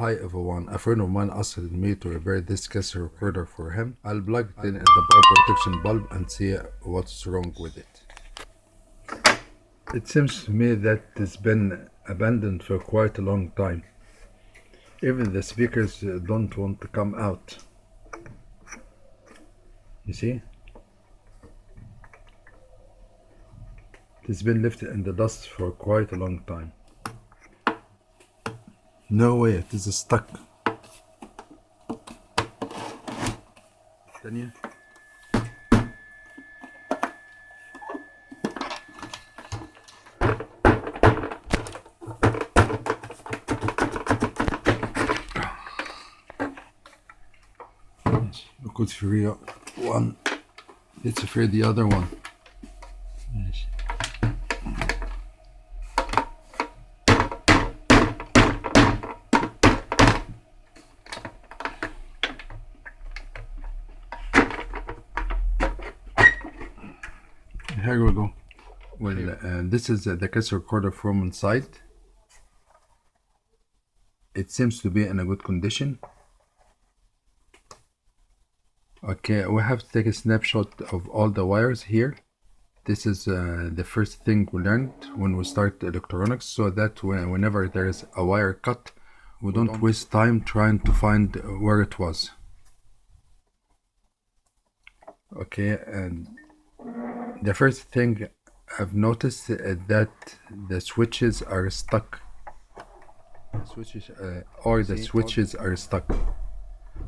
Hi everyone, a friend of mine asked me to repair this cassette recorder for him. I'll plug it in at the power protection bulb and see what's wrong with it. It seems to me that it's been abandoned for quite a long time. Even the speakers don't want to come out. You see? It's been left in the dust for quite a long time. No way, it is stuck. Can you? We could free one. Let's free the other one. Yes. Here we go. Well, this is the cassette recorder from inside. It seems to be in a good condition. Okay, we have to take a snapshot of all the wires here. This is the first thing we learned when we start electronics, so that whenever there is a wire cut, we don't waste time trying to find where it was. Okay, and the first thing I've noticed is that the switches are stuck. The switches are stuck.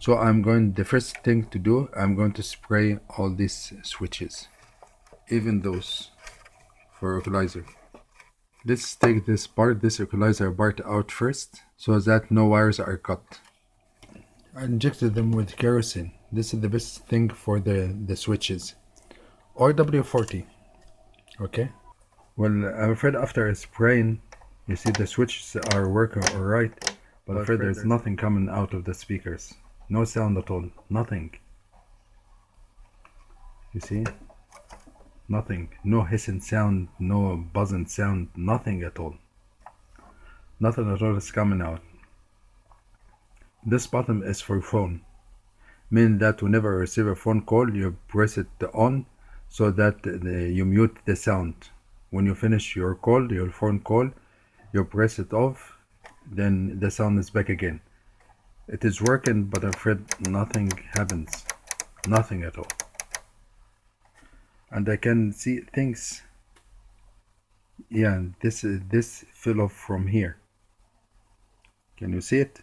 So the first thing to do, I'm going to spray all these switches, even those for equalizer. Let's take this equalizer part out first, so that no wires are cut. I injected them with kerosene. This is the best thing for the switches. Or W40. Okay. Well, I'm afraid after spraying, you see the switches are working alright, but I'm afraid there's nothing coming out of the speakers. No sound at all. Nothing. You see? Nothing. No hissing sound, no buzzing sound, nothing at all. Nothing at all is coming out. This button is for phone, meaning that whenever you receive a phone call, you press it on so that you mute the sound. When you finish your phone call, you press it off, then the sound is back again. It is working, but I'm afraid nothing happens. Nothing at all. And I can see things. Yeah, this fell off from here. Can you see it?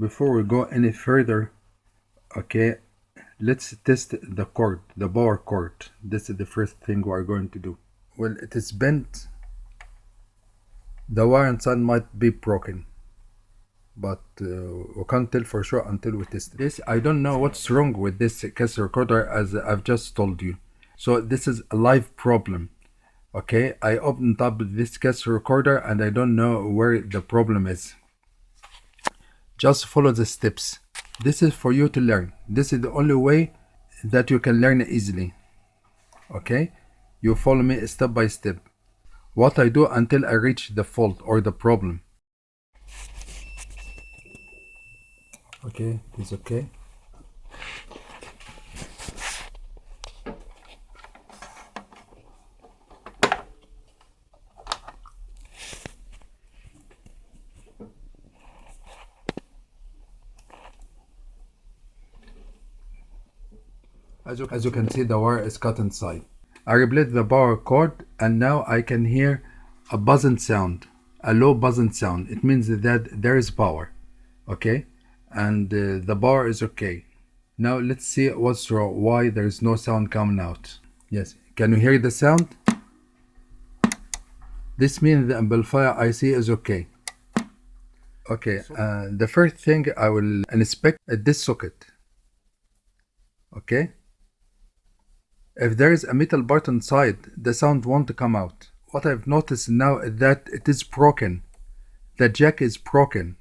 Before we go any further, okay, let's test the cord, the power cord. This is the first thing we are going to do. Well, it is bent. The wire inside might be broken, but we can't tell for sure until we test this. I don't know what's wrong with this cassette recorder, as I've just told you. So this is a live problem. Okay, I opened up this cassette recorder and I don't know where the problem is. Just follow the steps. This is for you to learn. This is the only way that you can learn easily. Okay, you follow me step by step. What I do until I reach the fault or the problem. Okay, it's okay. As you can see, the wire is cut inside. I replaced the power cord and now I can hear a buzzing sound, a low buzzing sound. It means that there is power. Okay, and the power is okay. Now let's see what's wrong, why there is no sound coming out. Yes, can you hear the sound? This means the amplifier IC is okay. Okay, the first thing I will inspect is this socket. Okay, if there is a metal part inside, the sound won't come out. What I've noticed now is that it is broken. The jack is broken.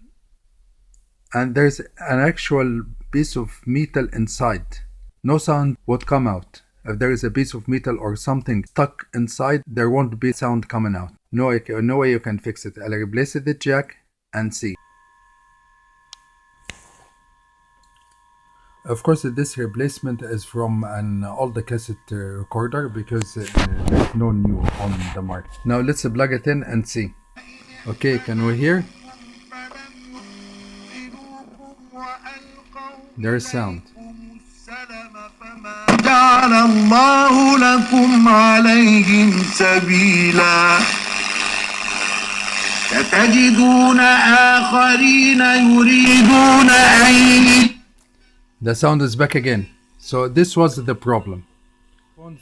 And there's an actual piece of metal inside. No sound would come out. If there is a piece of metal or something stuck inside, there won't be sound coming out. No way you can fix it. I'll replace the jack and see. Of course, this replacement is from an old cassette recorder because there's no new on the market. Now let's plug it in and see. Okay, can we hear? There's sound. جعل الله لكم عليهم سبيلا ستجدون آخرين يريدون أن. The sound is back again. So this was the problem.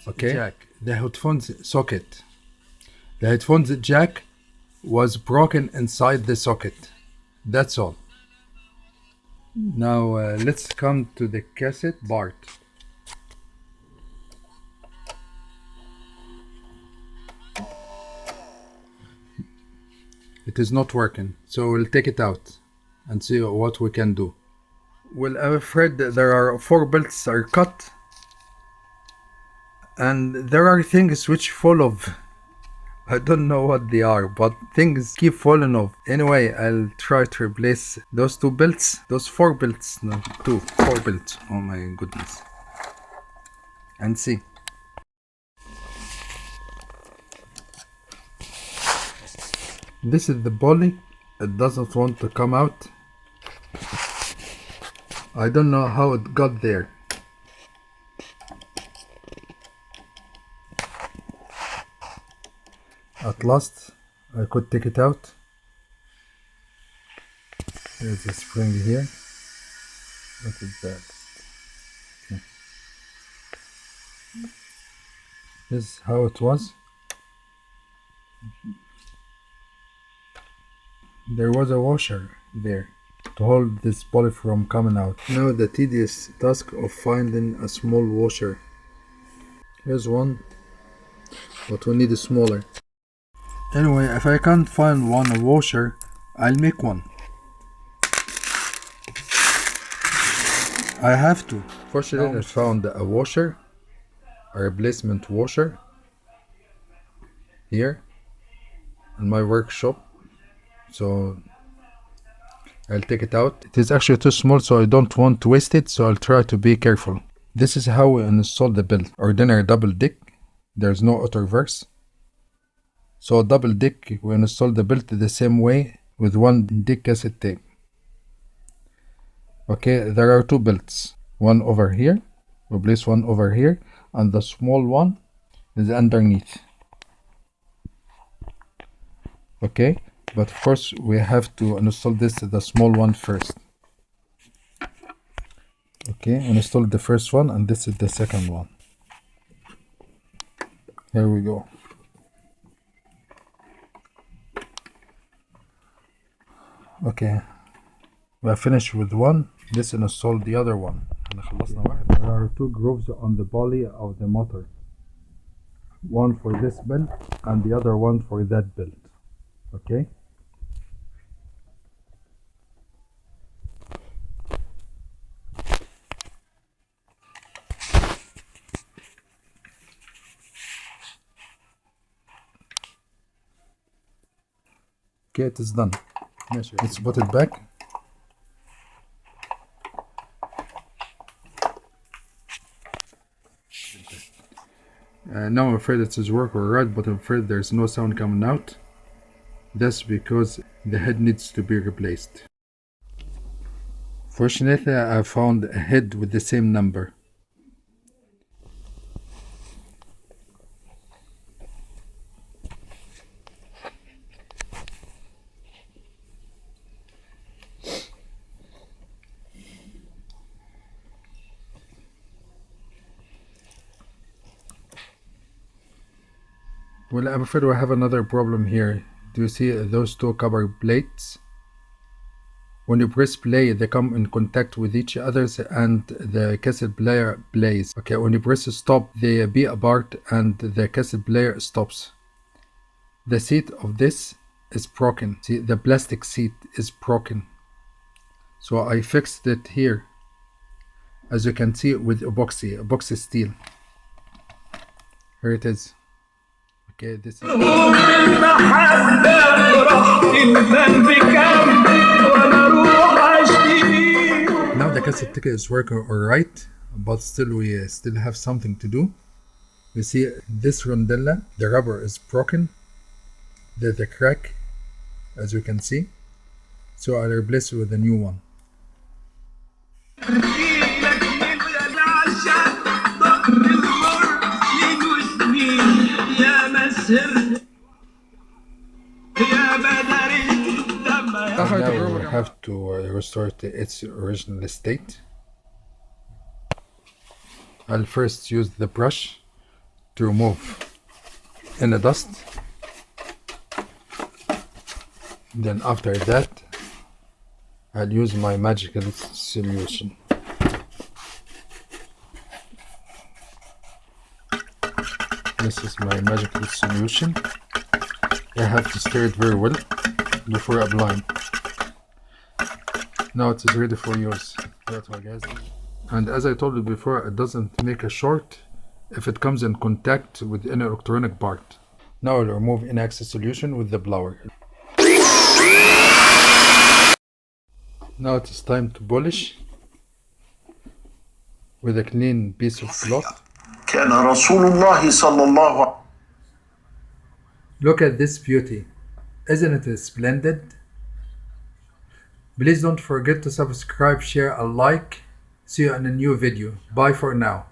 Okay, jack. The headphones socket. The headphones jack was broken inside the socket. That's all. Now let's come to the cassette part. It is not working, so we'll take it out and see what we can do. Well, I'm afraid that there are 4 bolts are cut, and there are things which fall off. I don't know what they are, but things keep falling off. Anyway, I'll try to replace those 2 bolts, those 4 bolts, no, 4 bolts. Oh my goodness. And see. This is the pulley. It doesn't want to come out. I don't know how it got there. At last I could take it out. There's a spring here. What is that? Okay. This is how it was. There was a washer there to hold this pulley from coming out. Now the tedious task of finding a small washer. Here's one, but we need a smaller. Anyway, if I can't find one washer, I'll make one. I have to. Fortunately, I found a washer, a replacement washer, here in my workshop. So I'll take it out. It is actually too small, so I don't want to waste it, so I'll try to be careful. This is how we install the belt. Ordinary double dick. There's no auto reverse. So double dick, we install the belt the same way with 1 dick cassette tape. Okay, there are 2 belts. One over here. We place one over here, and the small one is underneath. Okay. But of course we have to install the small one first. Okay, install the first one, and this is the second one. Here we go. Okay, we are finished with one. Let's install the other one. There are 2 grooves on the body of the motor. One for this belt and the other one for that belt. Okay. Okay, it is done. Let's put it back. Now I'm afraid it is working alright, but I'm afraid there's no sound coming out. That's because the head needs to be replaced. Fortunately, I found a head with the same number. Well, I'm afraid we have another problem here. Do you see those 2 copper plates? When you press play, they come in contact with each other and the cassette player plays. Okay, when you press stop, they be apart and the cassette player stops. The seat of this is broken. See, the plastic seat is broken. So I fixed it here. As you can see, with epoxy steel. Here it is. Okay, this is now the cassette ticket is working alright, but still we still have something to do. You see this rondella, the rubber is broken. There's a crack, as you can see. So I'll replace it with a new one. Now we have to restore it to its original state. I'll first use the brush to remove any dust. Then after that, I'll use my magical solution. This is my magical solution. I have to stir it very well before applying. Now it is ready for use. That's all, guys. And as I told you before, it doesn't make a short if it comes in contact with any electronic part. Now I'll remove any excess solution with the blower. Now it is time to polish with a clean piece of cloth. كان رسول الله صلى الله. Look at this beauty. Isn't it splendid? Please don't forget to subscribe, share, and like. See you in a new video. Bye for now.